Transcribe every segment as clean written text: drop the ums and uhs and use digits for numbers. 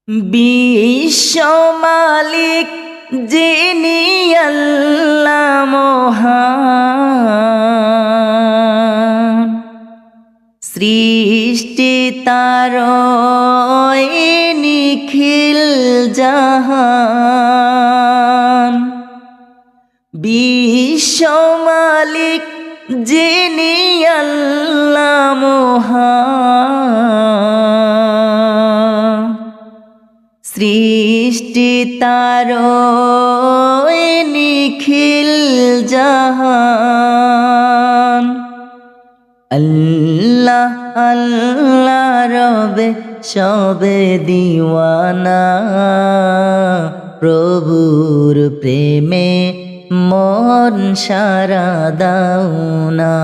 বিশ্ব মালিক যিনি আল্লাহ মহান, সৃষ্টি তার নিখিল জাহান। বিশ্ব মালিক যিনি আল্লাহ মহান, সৃষ্টি তার নিখিল জাহান। আল্লাহ আল্লাহ রবে সবে দিওয়ানা, প্রভুর প্রেমে মন সারা দাও না।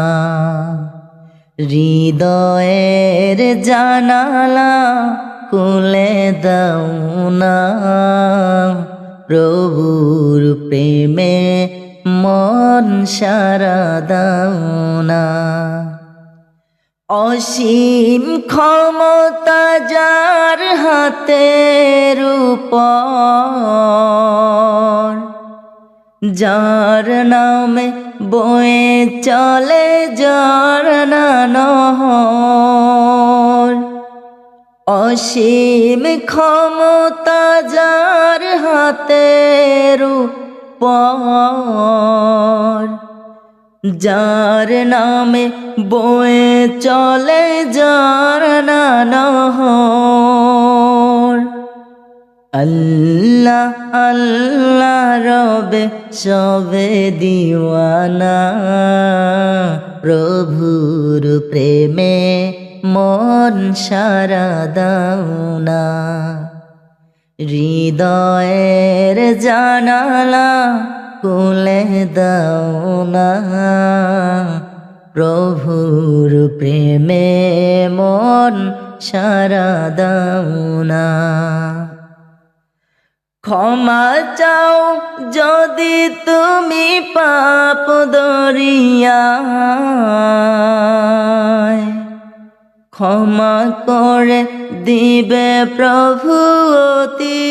হৃদয়ের জানালা খুলে দাও না, প্রভুর প্রেমে মন সারা দাও না। অসীম ক্ষমতা যার হাতের উপর, যার নামে বয়ে চলে ঝরনা নহর। অসীম ক্ষমতা যার হাতের উপর, যার নামে বয়ে চলে ঝরনা নহর। আল্লাহ আল্লাহ রবে সবে দিওয়ানা, প্রভুর প্রেমে মন সারা দাও না। হৃদয়ের জানালা খুলে দাও না, প্রভুর প্রেমে মন সারা দাও না। ক্ষমা চাও যদি তুমি পাপ দরিয়ায়, ক্ষমা করে দিবে প্রভু অতি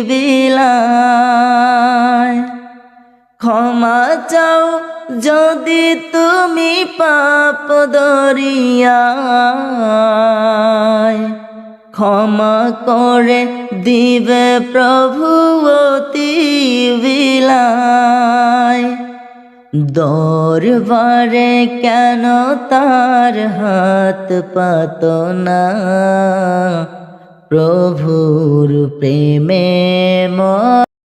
বিলায়। ক্ষমা চাও যদি তুমি পাপ দরিয়ায়, ক্ষমা করে দিবে প্রভু অতি বিলায়। দরবারে কেন তার হাত পাত না, প্রভুর প্রেমে